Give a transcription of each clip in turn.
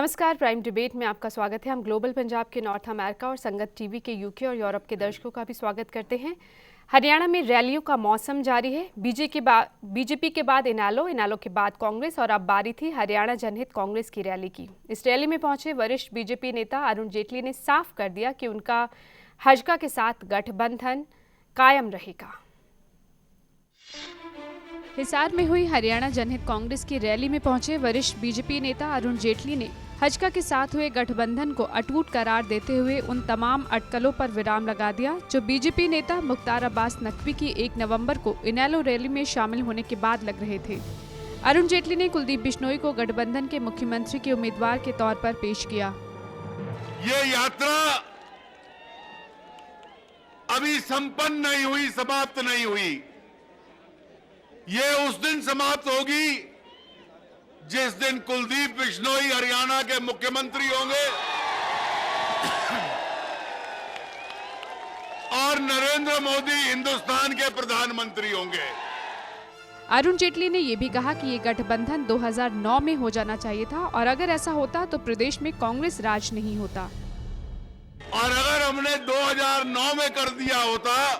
नमस्कार, prime debate में आपका स्वागत है। हम ग्लोबल पंजाब के नॉर्थ अमेरिका और संगत टीवी के यूके और यूरोप के दर्शकों का भी स्वागत करते हैं। हरियाणा में रैलियों का मौसम जारी है। बीजेपी के बाद इनेलो के बाद कांग्रेस और अब बारी थी हरियाणा जनहित कांग्रेस की रैली की। इस रैली में पहुंचे वरिष्ठ बीजेपी नेता अरुण जेटली ने साफ कर दिया कि उनका भाजपा के साथ गठबंधन कायम रहेगा। हिसार में हुई हरियाणा जनहित कांग्रेस की रैली में पहुंचे वरिष्ठ बीजेपी नेता अरुण जेटली ने भाजपा के साथ हुए गठबंधन को अटूट करार देते हुए उन तमाम अटकलों पर विराम लगा दिया जो बीजेपी नेता मुख्तार अब्बास नकवी की 1 नवंबर को इनेलो रैली में शामिल होने के बाद लग रहे थे। अरुण जेटली ने कुलदीप बिश्नोई को गठबंधन के मुख्यमंत्री के उम्मीदवार के तौर पर पेश किया। ये यात्रा अभी संपन्न नहीं हुई, समाप्त नहीं हुई। ये उस दिन समाप्त होगी जिस दिन कुलदीप बिश्नोई हरियाणा के मुख्यमंत्री होंगे और नरेंद्र मोदी हिंदुस्तान के प्रधानमंत्री होंगे। अरुण जेटली ने यह भी कहा कि ये गठबंधन 2009 में हो जाना चाहिए था और अगर ऐसा होता तो प्रदेश में कांग्रेस राज नहीं होता। और अगर हमने 2009 में कर दिया होता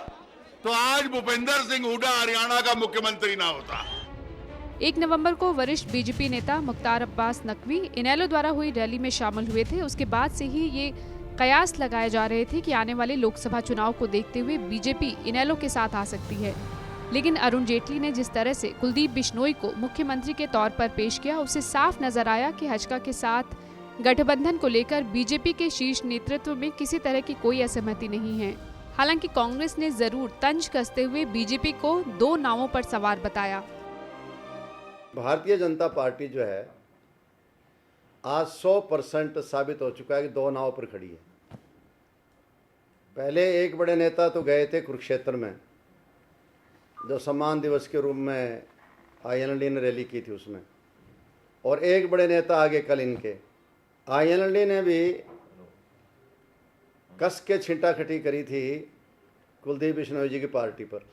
तो आज भूपेंद्र सिंह हुड्डा हरियाणा का मुख्यमंत्री ना होता। 1 नवंबर को वरिष्ठ बीजेपी नेता मुख्तार अब्बास नकवी इनेलो द्वारा हुई रैली में शामिल हुए थे। उसके बाद से ही ये कयास लगाए जा रहे थे कि आने वाले लोकसभा चुनाव को देखते हुए बीजेपी इनेलो के साथ आ सकती है। लेकिन अरुण जेटली ने जिस तरह से कुलदीप बिश्नोई को मुख्यमंत्री के तौर पर पेश किया, उससे साफ नजर आया कि भाजपा के साथ गठबंधन को लेकर बीजेपी के शीर्ष नेतृत्व में किसी तरह की कोई असहमति नहीं है। हालांकि कांग्रेस ने जरूर तंज कसते हुए बीजेपी को 2 नावों पर सवार बताया। भारतीय जनता पार्टी जो है आज 100% साबित हो चुका है कि 2 नाव पर खड़ी है। पहले एक बड़े नेता तो गए थे कुरुक्षेत्र में, जो सम्मान दिवस के रूप में आईएनएलडी ने रैली की थी उसमें, और एक बड़े नेता आगे कल इनके आईएनएलडी ने भी कस के छींटाखटी करी थी कुलदीप बिश्नोई जी की पार्टी पर,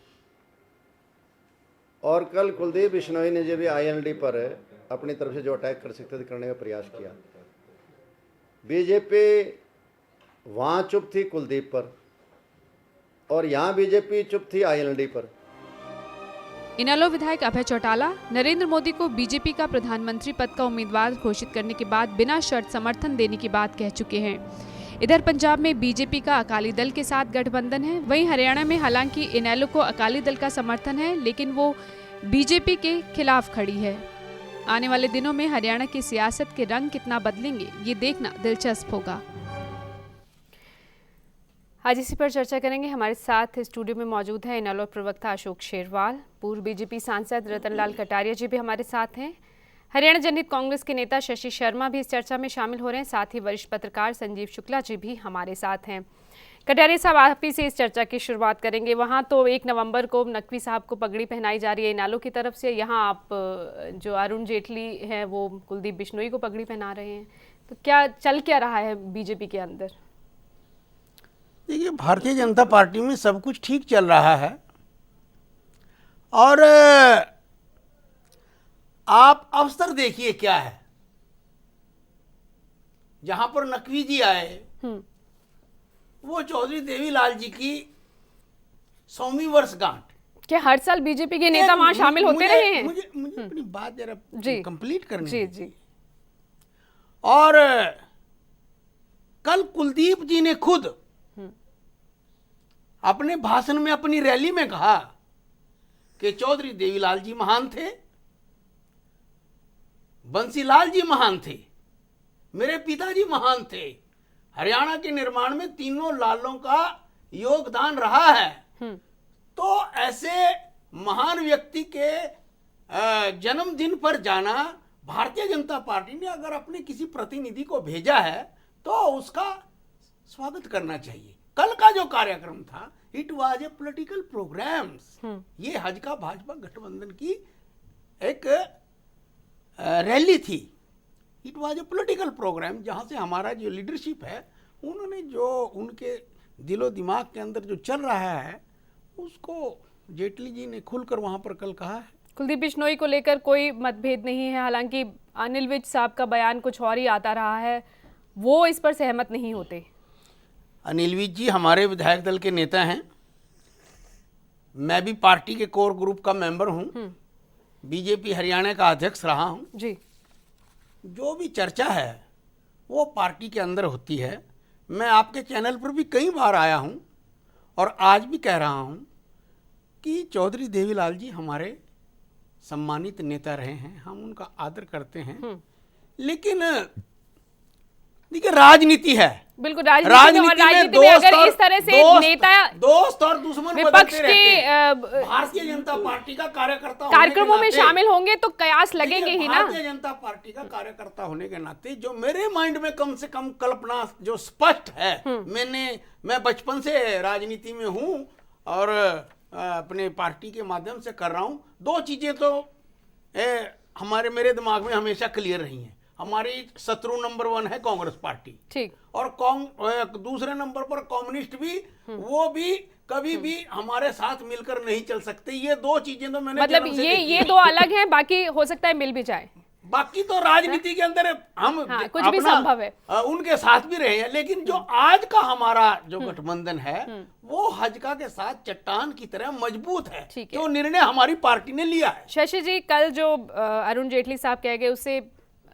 और कल कुलदीप बिश्नोई ने जो भी आईएनएलडी पर अपनी तरफ से जो अटैक कर सकते थे करने का प्रयास किया। बीजेपी वहाँ चुप थी कुलदीप पर और यहाँ बीजेपी चुप थी आईएनएलडी पर। इनेलो विधायक अभय चौटाला नरेंद्र मोदी को बीजेपी का प्रधानमंत्री पद का उम्मीदवार घोषित करने के बाद बिना शर्त समर्थन देने की बात कह चुके हैं। इधर पंजाब में बीजेपी का अकाली दल के साथ गठबंधन है। वहीं हरियाणा में हालांकि इनेलो को अकाली दल का समर्थन है, लेकिन वो बीजेपी के खिलाफ खड़ी है। आने वाले दिनों में हरियाणा की सियासत के रंग कितना बदलेंगे, ये देखना दिलचस्प होगा। आज इसी पर चर्चा करेंगे। हमारे साथ स्टूडियो में मौजूद है इनेलो प्रवक्ता अशोक शेरवाल, पूर्व बीजेपी सांसद रतनलाल कटारिया जी भी हमारे साथ हैं, हरियाणा जनहित कांग्रेस के नेता शशि शर्मा भी इस चर्चा में शामिल हो रहे हैं, साथ ही वरिष्ठ पत्रकार संजीव शुक्ला जी भी हमारे साथ हैं। कटारिया साहब, आप ही से इस चर्चा की शुरुआत करेंगे। वहाँ तो 1 नवंबर को नकवी साहब को पगड़ी पहनाई जा रही है इनेलो की तरफ से, यहाँ आप जो अरुण जेटली हैं वो कुलदीप बिश्नोई को पगड़ी पहना रहे हैं, तो क्या चल क्या रहा है बीजेपी के अंदर? देखिए, भारतीय जनता पार्टी में सब कुछ ठीक चल रहा है और आप अवसर देखिए क्या है। जहां पर नकवी जी आए वो चौधरी देवीलाल जी की 100वीं वर्षगांठ। क्या हर साल बीजेपी के नेता वहां शामिल होते रहे हैं? मुझे अपनी बात जरा कंप्लीट करनी जी है। जी। और कल कुलदीप जी ने खुद अपने भाषण में अपनी रैली में कहा कि चौधरी देवीलाल जी महान थे, बंसीलाल जी महान थे, मेरे पिताजी महान थे, हरियाणा के निर्माण में तीनों लालों का योगदान रहा है। तो ऐसे महान व्यक्ति के जन्मदिन पर जाना, भारतीय जनता पार्टी ने अगर अपने किसी प्रतिनिधि को भेजा है तो उसका स्वागत करना चाहिए। कल का जो कार्यक्रम था, it was a political programs. ये हज का भाजपा गठबंधन की एक रैली थी। It was a political program, जहां से हमारा जो लीडरशिप है उन्होंने जो उनके दिलो दिमाग के अंदर जो चल रहा है उसको जेटली जी ने खुलकर वहां पर कल कहा है। कुलदीप बिश्नोई को लेकर कोई मतभेद नहीं है, हालांकि अनिल विज साहब का बयान कुछ और ही आता रहा है, वो इस पर सहमत नहीं होते। अनिल विज जी हमारे विधायक दल के नेता हैं, मैं भी पार्टी के कोर ग्रुप का मेंबर हूं, बीजेपी हरियाणा का अध्यक्ष रहा हूं जी। जो भी चर्चा है वो पार्टी के अंदर होती है। मैं आपके चैनल पर भी कई बार आया हूं और आज भी कह रहा हूं कि चौधरी देवीलाल जी हमारे सम्मानित नेता रहे हैं, हम उनका आदर करते हैं, लेकिन देखिए राजनीति है, बिल्कुल राजनीति में अगर इस तरह से नेता दोस्त और दुश्मन विपक्ष बदलते रहते हैं। के भारतीय जनता पार्टी का कार्यकर्ता कार्यक्रमों में शामिल होंगे तो कयास लगेंगे ही ना। भारतीय जनता पार्टी का कार्यकर्ता होने के नाते जो मेरे माइंड में कम से कम कल्पना जो स्पष्ट है, मैं बचपन से राजनीति में हूं और अपने पार्टी के माध्यम से कर रहा हूं। दो चीजें तो हमारे मेरे दिमाग में हमेशा क्लियर रही हैं। हमारी शत्रु नंबर 1 है कांग्रेस पार्टी, ठीक, और दूसरे नंबर पर कम्युनिस्ट भी, वो भी कभी भी हमारे साथ मिलकर नहीं चल सकते। ये दो चीजें तो मैंने मतलब ये दो अलग हैं, बाकी हो सकता है मिल भी जाए, बाकी तो राजनीति के अंदर हम कुछ भी संभव है, उनके साथ भी रहे हैं। लेकिन जो आज का हमारा जो गठबंधन है वो हजका के साथ चट्टान की तरह मजबूत है, तो निर्णय हमारी पार्टी ने लिया है। शशि जी, कल जो अरुण जेटली साहब कह गए उससे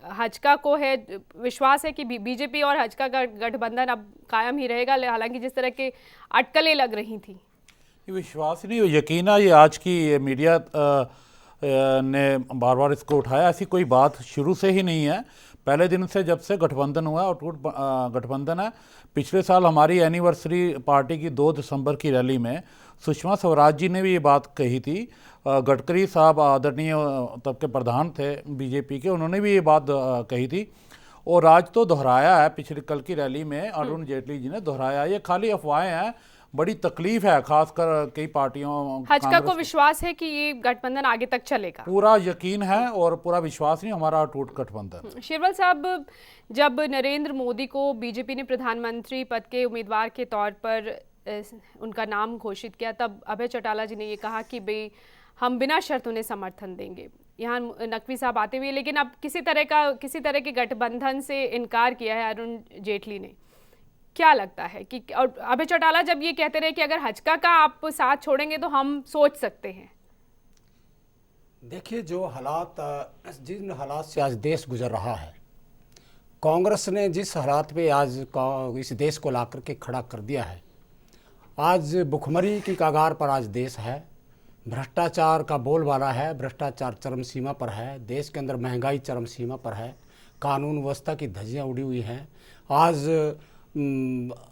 हजका को है विश्वास है कि बीजेपी और हजका का गठबंधन अब कायम ही रहेगा, हालांकि जिस तरह के अटकलें लग रही थी? विश्वास नहीं, यकीन है। ये आज की मीडिया ने बार बार इसको उठाया, ऐसी कोई बात शुरू से ही नहीं है। पहले दिन से जब से गठबंधन हुआ और टूट गठबंधन है। पिछले साल हमारी एनिवर्सरी पार्टी की 2 दिसंबर की रैली में सुषमा स्वराज जी ने भी ये बात कही थी। गडकरी साहब आदरणीय तब के प्रधान थे बीजेपी के, उन्होंने भी ये बात कही थी और आज तो दोहराया है। पिछले कल की रैली में अरुण जेटली जी ने दोहराया। ये खाली अफवाहें हैं, बड़ी तकलीफ है खासकर कई पार्टियों। हजका को विश्वास है कि ये गठबंधन आगे तक चलेगा? पूरा यकीन है और पूरा विश्वास नहीं हमारा टूट गठबंधन। शिरवल साहब, जब नरेंद्र मोदी को बीजेपी ने प्रधानमंत्री पद के उम्मीदवार के तौर पर उनका नाम घोषित किया, तब अभय चौटाला जी ने ये कहा कि भाई हम बिना शर्त उन्हें समर्थन देंगे। यहाँ नकवी साहब आते हुए, लेकिन अब किसी तरह के गठबंधन से इनकार किया है अरुण जेटली ने। क्या लगता है कि, और अभय चौटाला जब ये कहते रहे कि अगर हजका का आप साथ छोड़ेंगे तो हम सोच सकते हैं। देखिए, जो हालात, जिन हालात से आज देश गुजर रहा है, कांग्रेस ने जिस हालात पे आज इस देश को ला करके खड़ा कर दिया है, आज भुखमरी की कगार पर आज देश है, भ्रष्टाचार का बोलबाला है, भ्रष्टाचार चरम सीमा पर है, देश के अंदर महंगाई चरम सीमा पर है, कानून व्यवस्था की धज्जियाँ उड़ी हुई हैं। आज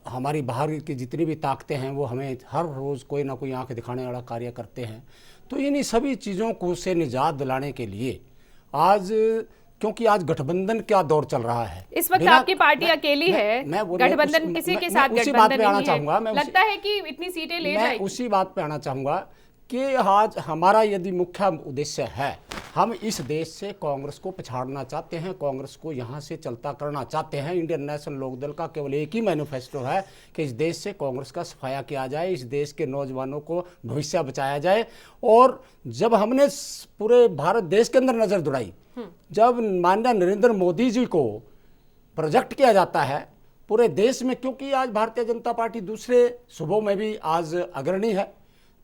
हमारी बाहर की जितनी भी ताकतें हैं वो हमें हर रोज़ कोई ना कोई आंख दिखाने वाला कार्य करते हैं। तो इन्हीं सभी चीज़ों को से निजात दिलाने के लिए आज, क्योंकि आज गठबंधन क्या दौर चल रहा है, इस वक्त आपकी पार्टी अकेली है, गठबंधन किसी के साथ गठबंधन नहीं है, लगता है कि इतनी सीटें ले जाएगी। उसी बात पे आना चाहूँगा कि आज हमारा यदि मुख्य उद्देश्य है, हम इस देश से कांग्रेस को पछाड़ना चाहते हैं, कांग्रेस को यहाँ से चलता करना चाहते हैं। इंडियन नेशनल लोकदल का केवल एक ही मैनिफेस्टो है कि इस देश से कांग्रेस का सफाया किया जाए, इस देश के नौजवानों को भविष्य बचाया जाए। और जब हमने पूरे भारत देश के अंदर नज़र दौड़ाई, जब माननीय नरेंद्र मोदी जी को प्रोजेक्ट किया जाता है पूरे देश में, क्योंकि आज भारतीय जनता पार्टी दूसरे सूबों में भी आज अग्रणी है,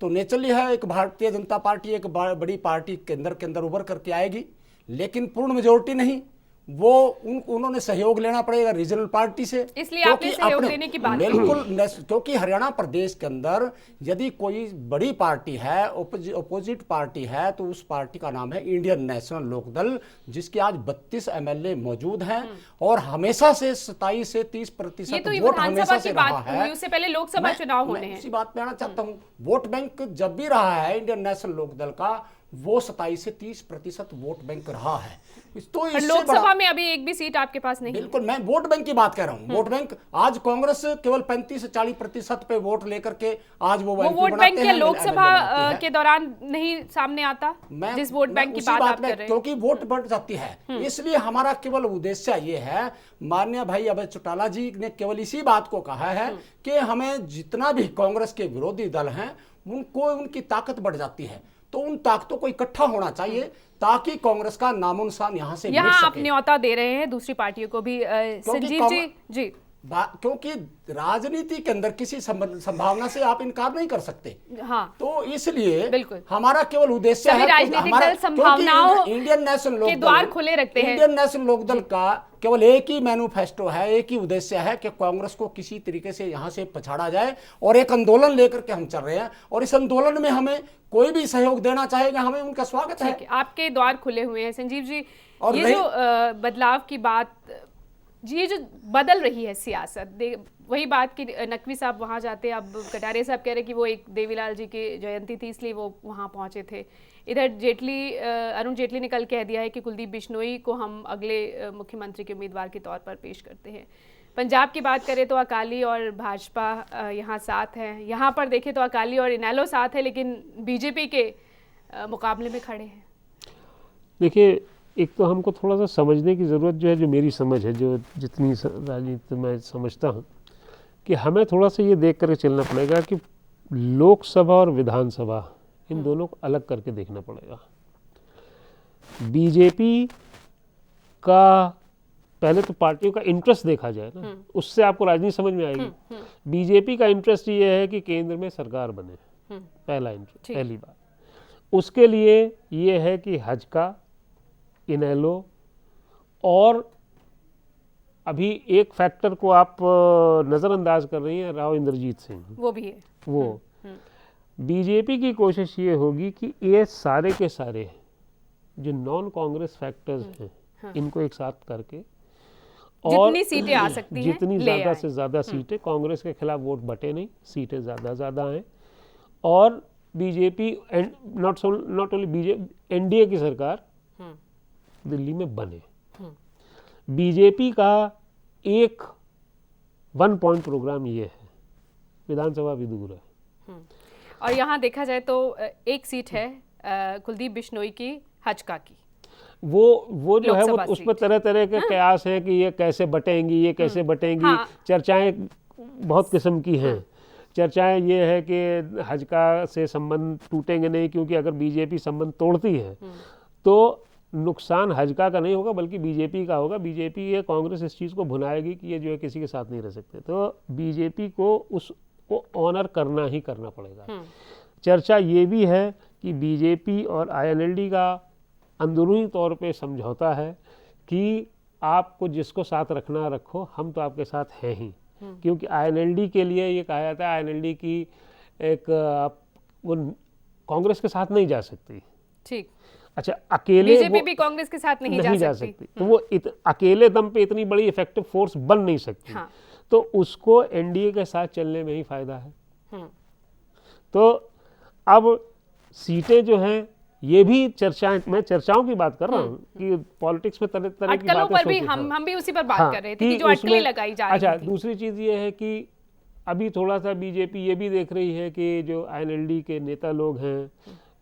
तो नेचुरली है एक भारतीय जनता पार्टी एक बड़ी पार्टी के अंदर उभर करके आएगी, लेकिन पूर्ण मेजोरिटी नहीं, वो उन्होंने सहयोग लेना पड़ेगा रीजनल पार्टी से। इसलिए आपने सहयोग लेने की बात बिल्कुल, क्योंकि हरियाणा प्रदेश के अंदर यदि कोई बड़ी पार्टी है, अपोजिट पार्टी है, तो उस पार्टी का नाम है इंडियन नेशनल लोकदल, जिसके आज 32 MLA मौजूद हैं और हमेशा से 27 से 30% वोट हमेशा से रहा है। उससे पहले लोकसभा चुनाव होने हैं। इसी बात पे आना चाहता हूँ, वोट बैंक जब भी रहा है इंडियन नेशनल लोकदल का, वो 27 से 30% वोट बैंक रहा है। तो लोकसभा में अभी एक भी सीट आपके पास नहीं। बिल्कुल, मैं वोट बैंक की बात कर रहा हूँ। वोट बैंक आज कांग्रेस केवल 35 से 40% पे वोट लेकर के आज वो वोट बैंक के लोकसभा के दौरान नहीं सामने आता, जिस वोट बैंक की बात आप कर रहे हैं, क्योंकि वोट बढ़ जाती है। इसलिए हमारा केवल उद्देश्य ये है, माननीय भाई अभय चौटाला जी ने केवल इसी बात को कहा है कि हमें जितना भी कांग्रेस के विरोधी दल हैं उनको उनकी ताकत बढ़ जाती है। तो उन ताकतों को इकट्ठा होना चाहिए ताकि कांग्रेस का नामो निशान यहाँ से मिट यहाँ आप सके। न्योता दे रहे हैं दूसरी पार्टियों को भी। संजीव जी जी क्योंकि राजनीति के अंदर किसी संभावना से आप इनकार नहीं कर सकते। हाँ, तो इसलिए बिल्कुल हमारा केवल उद्देश्य सभी है राजनीतिक दल संभावनाओं इंडियन नेशनल लोक के द्वार खुले रखते हैं। इंडियन नेशनल लोक दल का केवल एक ही मैनिफेस्टो है, एक ही उद्देश्य है कि कांग्रेस को किसी तरीके से यहाँ से पछाड़ा जाए, और एक आंदोलन लेकर के हम चल रहे हैं, और इस आंदोलन में हमें कोई भी सहयोग देना चाहेगा, हमें उनका स्वागत है। आपके द्वार खुले हुए हैं। संजीव जी, और ये जो बदलाव की बात, ये जो बदल रही है सियासत, वही बात कि नकवी साहब वहाँ जाते, अब कटारिया साहब कह रहे कि वो एक देवीलाल जी की जयंती थी इसलिए वो वहाँ पहुँचे थे। इधर अरुण जेटली ने कल कह दिया है कि कुलदीप बिश्नोई को हम अगले मुख्यमंत्री के उम्मीदवार के तौर पर पेश करते हैं। पंजाब की बात करें तो अकाली और भाजपा यहाँ साथ हैं, यहाँ पर देखें तो अकाली और इनेलो साथ है, लेकिन बीजेपी के मुकाबले में खड़े हैं। देखिए, एक तो हमको थोड़ा सा समझने की ज़रूरत जो है, जो मेरी समझ है, जो जितनी राजनीति मैं समझता हूँ, कि हमें थोड़ा सा ये देख करके चलना पड़ेगा कि लोकसभा और विधानसभा इन दोनों को अलग करके देखना पड़ेगा। बीजेपी का पहले तो पार्टियों का इंटरेस्ट देखा जाए ना, उससे आपको राजनीति समझ में आएगी। बीजेपी का इंटरेस्ट ये है कि केंद्र में सरकार बने, पहला इंटरेस्ट, पहली बात। उसके लिए ये है कि हजका, इनेलो, और अभी एक फैक्टर को आप नज़रअंदाज कर रही हैं, राव इंद्रजीत सिंह, वो भी है। वो बीजेपी की कोशिश ये होगी कि ये सारे के सारे जो नॉन कांग्रेस फैक्टर्स हैं, इनको एक साथ करके और जितनी सीटें आ सकती हैं, जितनी ज़्यादा से ज़्यादा सीटें, कांग्रेस के खिलाफ वोट बटे नहीं, सीटें ज़्यादा आएँ, और BJP not only BJP, NDA की सरकार दिल्ली में बने। बीजेपी का एक 1 पॉइंट प्रोग्राम ये है, विधानसभा भी दूर है। और यहाँ देखा जाए तो एक सीट है कुलदीप बिश्नोई की, हजका की, वो जो है वो उस पर तरह तरह के कयास हैं कि ये कैसे बटेंगी, ये कैसे बटेंगी। हाँ। चर्चाएं बहुत किस्म की हैं। चर्चाएं ये है कि हजका से संबंध टूटेंगे नहीं, क्योंकि अगर बीजेपी संबंध तोड़ती है तो नुकसान हजका का नहीं होगा बल्कि बीजेपी का होगा। बीजेपी, ये कांग्रेस इस चीज़ को भुनाएगी कि ये जो है किसी के साथ नहीं रह सकते, तो बीजेपी को उसको ऑनर करना ही करना पड़ेगा। चर्चा ये भी है कि बीजेपी और आईएनएलडी का अंदरूनी तौर पे समझौता है कि आपको जिसको साथ रखना रखो, हम तो आपके साथ हैं ही। क्योंकि आईएनएलडी के लिए ये कहा जाता है, आईएनएलडी की एक वो कांग्रेस के साथ नहीं जा सकती। ठीक, अच्छा, अकेले बीजेपी भी कांग्रेस के साथ नहीं जा सकती। तो वो अकेले दम पे इतनी बड़ी इफेक्टिव फोर्स बन नहीं सकती। हाँ। तो उसको एनडीए के साथ चलने में ही फायदा है। तो अब सीटें जो हैं, ये भी चर्चाएं, मैं चर्चाओं की बात कर रहा हूँ कि पॉलिटिक्स में तरह तरह की अटकलों बातें पर भी सोचें। हम भी उसी पर बात कर रहे थे कि जो अटकलें लगाई जा रही अच्छा, थी। दूसरी चीज़ ये है कि अभी थोड़ा सा बीजेपी ये भी देख रही है कि जो आईएनएलडी के नेता लोग हैं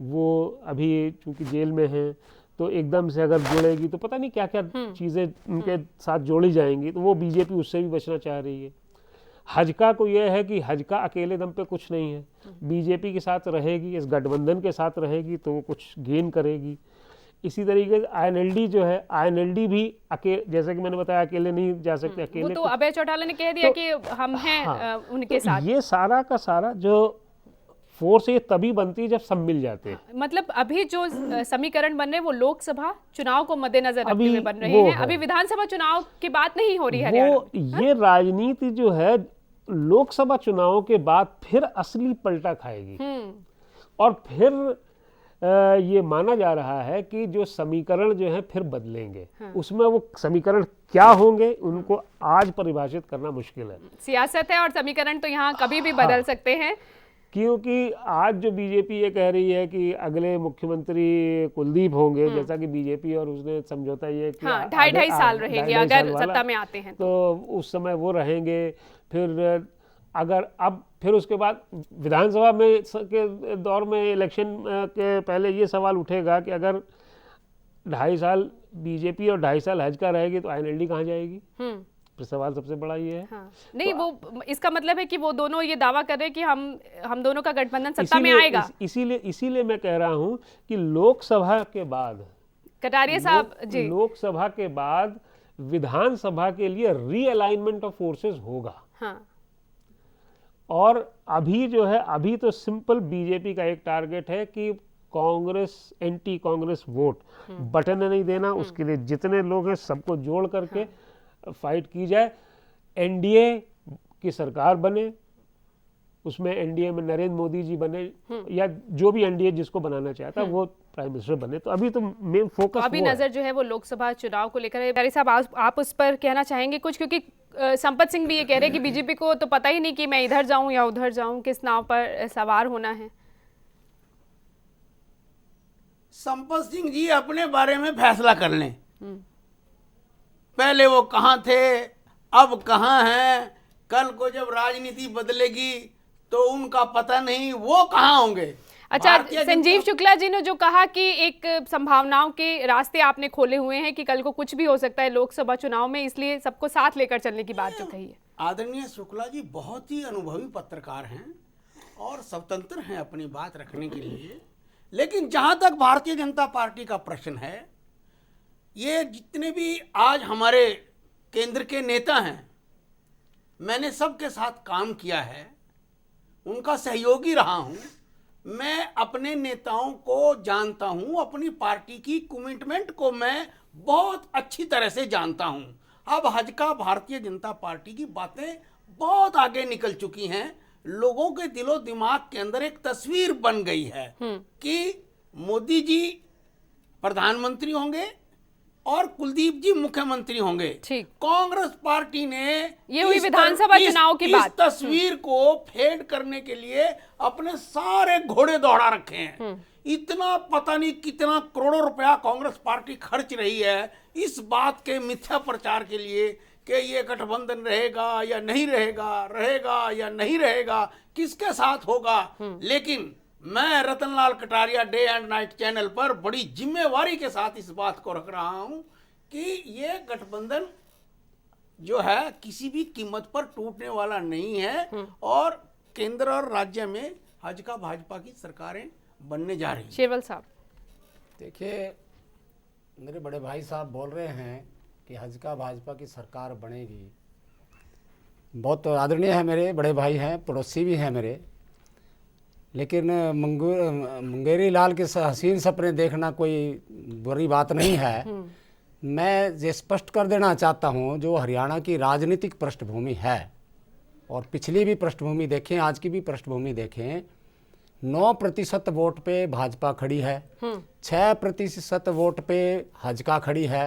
वो अभी चूंकि जेल में हैं, तो एकदम से अगर जुड़ेगी तो पता नहीं क्या क्या चीज़ें उनके साथ जोड़ी जाएंगी, तो वो बीजेपी उससे भी बचना चाह रही है। हजका को यह है कि हजका अकेले दम पे कुछ नहीं है, बीजेपी के साथ रहेगी, इस गठबंधन के साथ रहेगी तो वो कुछ गेन करेगी। इसी तरीके से आईएनएलडी जो है, आईएनएलडी भी अकेले, जैसे कि मैंने बताया, अकेले नहीं जा सकते। अकेले वो तो अभय चौटाला ने कह दिया कि हम हैं उनके साथ। ये सारा का सारा जो फोर्स ये तभी बनती है जब सब मिल जाते हैं। मतलब अभी जो समीकरण बन रहे हैं वो लोकसभा चुनाव को मद्देनजर रखते हुए बन रहे हैं। अभी विधानसभा चुनाव की बात नहीं हो रही है हरियाणा में। ये राजनीति जो है लोकसभा चुनाव के बाद फिर असली पलटा खाएगी। और फिर ये माना जा रहा है कि जो समीकरण जो है फिर बदलेंगे। उसमें वो समीकरण क्या होंगे उनको आज परिभाषित करना मुश्किल है। सियासत है और समीकरण तो यहाँ कभी भी बदल सकते हैं। क्योंकि आज जो बीजेपी ये कह रही है कि अगले मुख्यमंत्री कुलदीप होंगे, जैसा कि बीजेपी और उसने समझौता ये कि 2.5 साल रहेंगे अगर सत्ता में आते हैं तो उस समय वो रहेंगे। फिर अगर अब फिर उसके बाद विधानसभा में के दौर में इलेक्शन के पहले ये सवाल उठेगा कि अगर 2.5 साल बीजेपी और 2.5 साल हजका रहेगी तो आईएनएलडी कहाँ जाएगी। सवाल सबसे बड़ा ये है। हाँ। नहीं, वो इसका मतलब है कि वो दोनों ये दावा कर रहे हैं कि हम दोनों का गठबंधन सत्ता में आएगा। इसीलिए मैं कह रहा हूं कि लोकसभा के बाद, कटारिया साहब जी, लोकसभा के बाद विधानसभा के लिए रीअलाइनमेंट ऑफ फोर्सेस होगा। हाँ। और अभी जो है, अभी तो सिंपल बीजेपी का एक टारगेट है कि Congress, anti Congress vote button नहीं देना, उसके लिए जितने लोग हैं सबको जोड़ करके फाइट की जाए, एनडीए की सरकार बने, उसमें एनडीए में नरेंद्र मोदी जी बने या जो भी एनडीए जिसको बनाना चाहता है वो प्राइम मिनिस्टर बने। तो अभी तो मेन फोकस अभी नजर जो है वो लोकसभा चुनाव को लेकर है। प्यारे साहब, आप उस पर कहना चाहेंगे कुछ, क्योंकि संपत सिंह भी ये कह रहे हैं कि बीजेपी को तो पता ही नहीं कि मैं इधर जाऊं या उधर जाऊं, किस नाव पर सवार होना है। संपत सिंह जी अपने बारे में फैसला कर लें। पहले वो कहाँ थे, अब कहाँ हैं, कल को जब राजनीति बदलेगी तो उनका पता नहीं वो कहाँ होंगे। अच्छा, संजीव शुक्ला जी ने जो कहा कि एक संभावनाओं के रास्ते आपने खोले हुए हैं कि कल को कुछ भी हो सकता है लोकसभा चुनाव में, इसलिए सबको साथ लेकर चलने की बात जो कही है। आदरणीय शुक्ला जी बहुत ही अनुभवी पत्रकार हैं और स्वतंत्र हैं अपनी बात रखने के लिए। लेकिन जहां तक भारतीय जनता पार्टी का प्रश्न है, ये जितने भी आज हमारे केंद्र के नेता हैं, मैंने सबके साथ काम किया है, उनका सहयोगी रहा हूं। मैं अपने नेताओं को जानता हूं, अपनी पार्टी की कमिटमेंट को मैं बहुत अच्छी तरह से जानता हूं। अब हजका भारतीय जनता पार्टी की बातें बहुत आगे निकल चुकी हैं। लोगों के दिलो दिमाग के अंदर एक तस्वीर बन गई है कि मोदी जी प्रधानमंत्री होंगे और कुलदीप जी मुख्यमंत्री होंगे। कांग्रेस पार्टी ने ये हुई विधानसभा चुनाव की बात, इस तस्वीर को फेड करने के लिए अपने सारे घोड़े दौड़ा रखे हैं। इतना पता नहीं कितना करोड़ों रुपया कांग्रेस पार्टी खर्च रही है इस बात के मिथ्या प्रचार के लिए कि ये गठबंधन रहेगा या नहीं रहेगा, रहेगा या नहीं रहेगा, किसके साथ होगा। लेकिन मैं Ratanlal Kataria day and night channel पर बड़ी जिम्मेवारी के साथ इस बात को रख रहा हूं कि ये गठबंधन जो है किसी भी कीमत पर टूटने वाला नहीं है और केंद्र और राज्य में हजका भाजपा की सरकारें बनने जा रही हैं। शेरवल साहब, देखिए, मेरे बड़े भाई साहब बोल रहे हैं कि हजका भाजपा की सरकार बनेगी। बहुत आदरणीय है, मेरे बड़े भाई हैं, पड़ोसी भी हैं मेरे। लेकिन मुंगेरी लाल के हसीन सपने देखना कोई बुरी बात नहीं है। मैं ये स्पष्ट कर देना चाहता हूँ, जो हरियाणा की राजनीतिक पृष्ठभूमि है और पिछली भी पृष्ठभूमि देखें, आज की भी पृष्ठभूमि देखें, 9% वोट पे भाजपा खड़ी है, 6% वोट पे हजका खड़ी है,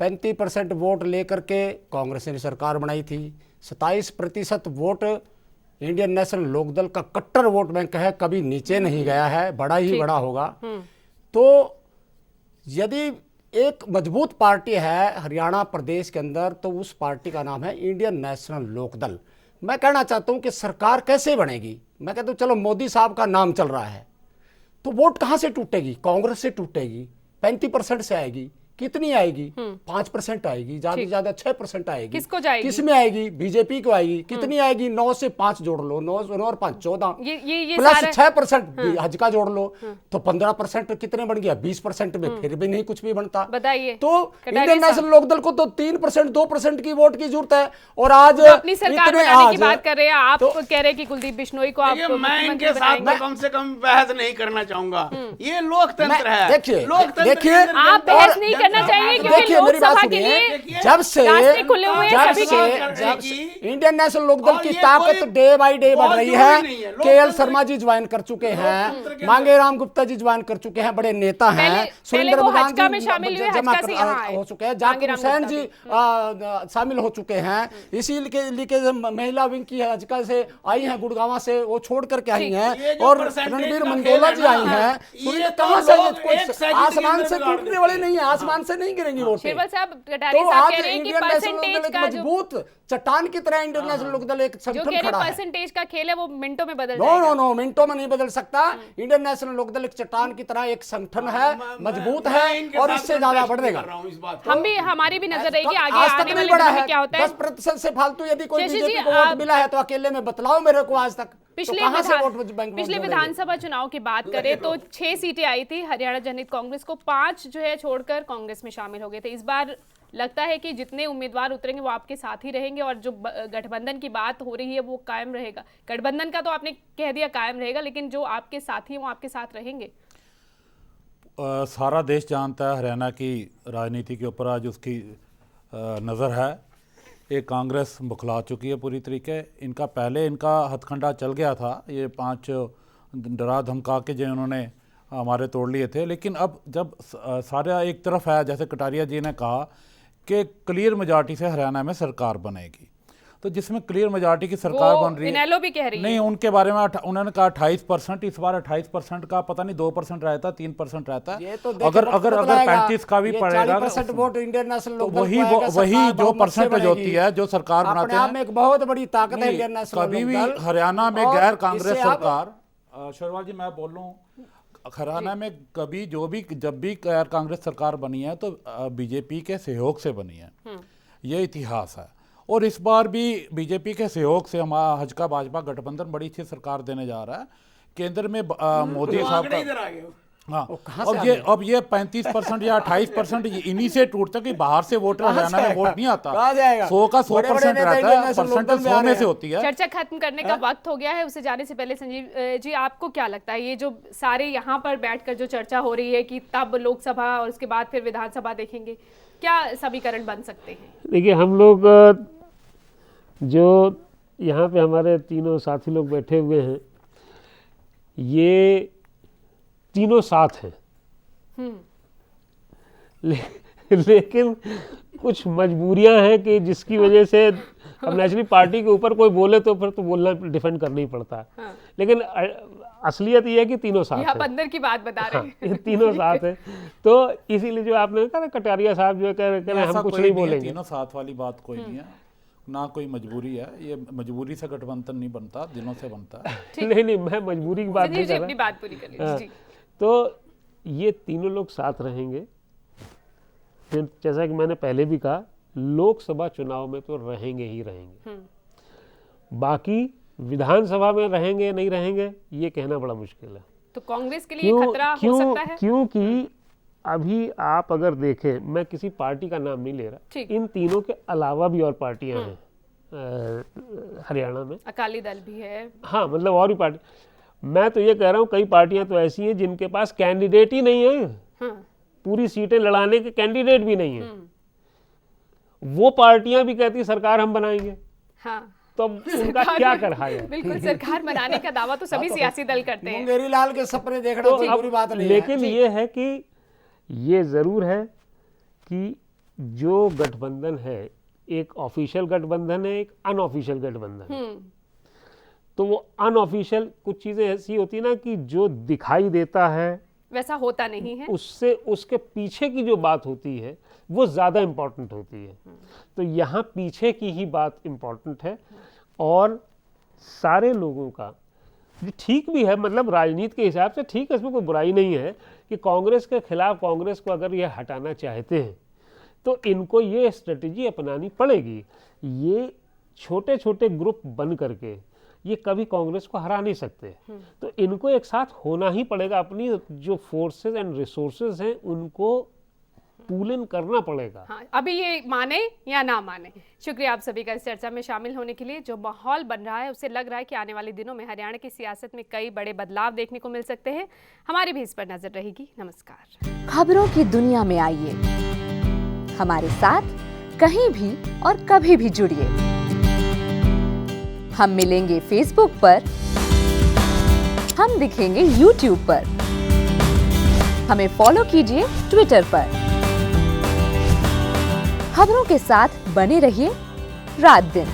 35% वोट लेकर के कांग्रेस ने सरकार बनाई थी, 27% वोट इंडियन नेशनल लोकदल का कट्टर वोट बैंक है, कभी नीचे नहीं गया है, बड़ा ही बड़ा होगा। तो यदि एक मजबूत पार्टी है हरियाणा प्रदेश के अंदर तो उस पार्टी का नाम है इंडियन नेशनल लोकदल। मैं कहना चाहता हूं कि सरकार कैसे बनेगी। मैं कहता हूं चलो मोदी साहब का नाम चल रहा है तो वोट कहां से टूटेगी? कांग्रेस से टूटेगी, 35% से आएगी। कितनी आएगी? 5% आएगी, ज्यादा से ज्यादा 6% आएगी। किसको जाएगी? किस में आएगी? बीजेपी को आएगी। कितनी आएगी? 9 से 5 जोड़ लो, 9 और 5 14, ये प्लस 6% हजका जोड़ लो तो 15% कितने बन गया? 20% में फिर भी नहीं कुछ भी बनता। बताइए तो इंडियन नेशनल लोकदल को तो 3% 2% की वोट की जरूरत है। और आज अपनी सरकार बनाने की बात कर रहे हैं आप, कह रहे हैं कि कुलदीप बिश्नोई को आप मैं इनके साथ में कम से कम बहस नहीं करना चाहूंगा। ये लोकतंत्र है। देखिए, आप बहस नहीं करना चाहिए क्योंकि लोकसभा के लिए जब से खुले हुए हैं सभी के। इंडियन नेशनल लोकदल की ताकत डे बाय डे बढ़ रही है। केएल शर्मा जी ज्वाइन कर चुके हैं, मांगे राम गुप्ता जी ज्वाइन कर चुके हैं, बड़े नेता हैं। सुरेंद्र बदान जी जमा हो चुके हैं, जाकिर हुसैन जी शामिल हो चुके हैं। इसी लिए महिला विंग की हजका से आई हैं, गुड़गांव से वो छोड़ करके आई हैं, और रणबीर मंडोला जी आई हैं। कहां से? आसमान से टूटने वाले नहीं है, आसमान आसमान से नहीं गिरेंगी वोटें। शेरवल साहब, कटारिया तो साहब आज कह रहे हैं कि इंडियन नेशनल परसेंटेज लोकदल एक का जो मजबूत चट्टान की तरह इंडियन नेशनल लोकदल एक जो संगठन कह रहे खड़ा है। परसेंटेज का खेल है वो मिनटों में बदल नो जाएगा। नो नो, मिनटों में नहीं बदल सकता। इंडियन नेशनल लोकदल एक चट्टान की तरह एक संगठन है, मजबूत है और इससे ज्यादा बढ़ेगा। हमारी भी नजर रहेगी आगे आज तक आने नहीं वाले बढ़ा दिनों में है। क्या होता है। 10% से फालतू यदि कोई शशि जी, बीजेपी को वोट मिला है तो अकेले में बतलाओ मेरे को आज तक। तो कहां से वोट बैंक पिछले विधानसभा चुनाव की बात करें तो 6 सीटें आई थी हरियाणा जनहित कांग्रेस को, 5 जो है छोड़कर कांग्रेस में शामिल हो गए थे। इस बार लगता है कि जितने उम्मीदवार उतरेंगे वो आपके साथ ही रहेंगे और जो गठबंधन की बात हो रही है वो कायम रहेगा। गठबंधन का तो आपने कह दिया कायम रहेगा, लेकिन जो आपके साथी हैं वो आपके साथ रहेंगे। सारा देश जानता है हरियाणा की राजनीति के ऊपर आज उसकी नज़र है। ये कांग्रेस बुखला चुकी है पूरी तरीके। इनका पहले इनका हथकंडा चल गया था, ये 5 डरा धमका के जो उन्होंने हमारे तोड़ लिए थे। लेकिन अब जब सारा एक तरफ है, जैसे कटारिया जी ने कहा कि क्लियर मेजॉरिटी से हरियाणा में सरकार बनेगी, तो जिसमें क्लियर मेजॉरिटी की सरकार बन रही है, इनेलो भी कह रही है। नहीं उनके बारे में उन्होंने कहा 28%, इस बार 28% का पता नहीं 2% रहता, 3% रहता है। तो अगर 35 का भी पड़ेगा 40% वोट इंडियन नेशनल तो लोकदल वही को आएगा, वही सरकार जो बहुमत से परसेंटेज होती बनेगी। है जो सरकार अपने बनाते आप हैं। में एक बहुत बड़ी ताकत है नहीं, इंडियन नेशनल कभी भी लोकदल। हरियाणा में और गैर कांग्रेस इससे आप- सरकार, शेरवाल जी मैं बोल रहा हूँ, हरियाणा में कभी जब भी गैर कांग्रेस सरकार बनी है तो बीजेपी के सहयोग से बनी है, ये इतिहास है। और इस बार भी बीजेपी के सहयोग से हमारा हजका भाजपा गठबंधन बड़ी अच्छी सरकार देने जा रहा है। केंद्र में मोदी साहब का, हाँ, अब ये 35% या 28% इन्हीं से टूटता कि बाहर से वोटर हरियाणा में वोट नहीं आता। 100 का 100% रहता है, परसेंटेज 100 में से होती है। चर्चा खत्म करने का वक्त हो गया है। उसे जाने से पहले संजीव जी, आपको क्या लगता है ये जो सारे यहाँ पर बैठकर जो चर्चा हो रही है कि तब लोकसभा और उसके बाद फिर विधानसभा देखेंगे, क्या समीकरण बन सकते हैं? देखिए, हम लोग जो यहाँ पे हमारे तीनों साथी लोग बैठे हुए हैं, ये तीनों साथ हैं। लेकिन कुछ मजबूरियां हैं कि जिसकी वजह से अब नेशनल पार्टी के ऊपर कोई बोले तो फिर तो बोलना डिफेंड करना ही पड़ता है। हाँ। लेकिन असलियत ये है कि तीनों साथ यहाँ हैं। बंदर की बात बता रहे हैं। ये तीनों साथ हैं। तो इसीलिए जो आपने कहा कटारिया साहब जो कह रहे हैं हम कुछ नहीं बोलेंगे, तीनों साथ वाली बात कोई नहीं है, ना कोई मजबूरी है। ये मजबूरी से गठबंधन नहीं बनता, दिलों से बनता है। नहीं, मैं मजबूरी की बात नहीं कर अपनी रहा। बात पूरी कर लीजिए जी। तो ये तीनों लोग साथ रहेंगे। फिर जैसा कि मैंने पहले भी कहा, लोकसभा चुनाव में तो रहेंगे ही रहेंगे। बाकी विधानसभा में रहेंगे या नहीं रहेंगे ये कहना बड़ा मुश्किल है। तो कांग्रेस के लिए खतरा हो सकता है? क्योंकि अभी आप अगर देखें, मैं किसी पार्टी का नाम नहीं ले रहा, इन तीनों के अलावा भी और पार्टियां हैं हरियाणा में। अकाली दल भी है। हाँ, मतलब और भी पार्टी। मैं तो ये कह रहा हूँ कई पार्टियां तो ऐसी हैं जिनके पास कैंडिडेट ही नहीं है। पूरी सीटें लड़ाने के कैंडिडेट भी नहीं है। वो पार्टियां भी कहती सरकार हम बनाएंगे। हाँ। तो उनका क्या कर रहा है? बिल्कुल, सरकार बनाने का दावा तो सभी सियासी दल करते हैं। मुंगेरी लाल के सपने देखना तो कोई बुरी बात नहीं है। लेकिन ये है कि ये जरूर है कि जो गठबंधन है, एक ऑफिशियल गठबंधन है, एक अनऑफिशियल गठबंधन है। तो वो अनऑफिशियल कुछ चीजें ऐसी होती है ना कि जो दिखाई देता है वैसा होता नहीं है, उससे उसके पीछे की जो बात होती है वो ज्यादा इंपॉर्टेंट होती है। तो यहाँ पीछे की ही बात इंपॉर्टेंट है। और सारे लोगों का ठीक भी है, मतलब राजनीति के हिसाब से ठीक है, इसमें कोई बुराई नहीं है कि कांग्रेस के खिलाफ कांग्रेस को अगर ये हटाना चाहते हैं तो इनको ये स्ट्रेटेजी अपनानी पड़ेगी। ये छोटे छोटे ग्रुप बन करके ये कभी कांग्रेस को हरा नहीं सकते। तो इनको एक साथ होना ही पड़ेगा, अपनी जो फोर्सेस एंड रिसोर्सेज हैं उनको पूल इन करना पड़ेगा। हाँ, अभी ये माने या ना माने। शुक्रिया आप सभी का इस चर्चा में शामिल होने के लिए। जो माहौल बन रहा है उससे लग रहा है कि आने वाले दिनों में हरियाणा की सियासत में कई बड़े बदलाव देखने को मिल सकते हैं। हमारी भी इस पर नजर रहेगी। नमस्कार। खबरों की दुनिया में आइए, हमारे साथ कहीं भी और कभी भी जुड़िए। हम मिलेंगे फेसबुक पर, हम दिखेंगे यूट्यूब पर, हमें फॉलो कीजिए ट्विटर पर। खबरों के साथ बने रहिए रात दिन।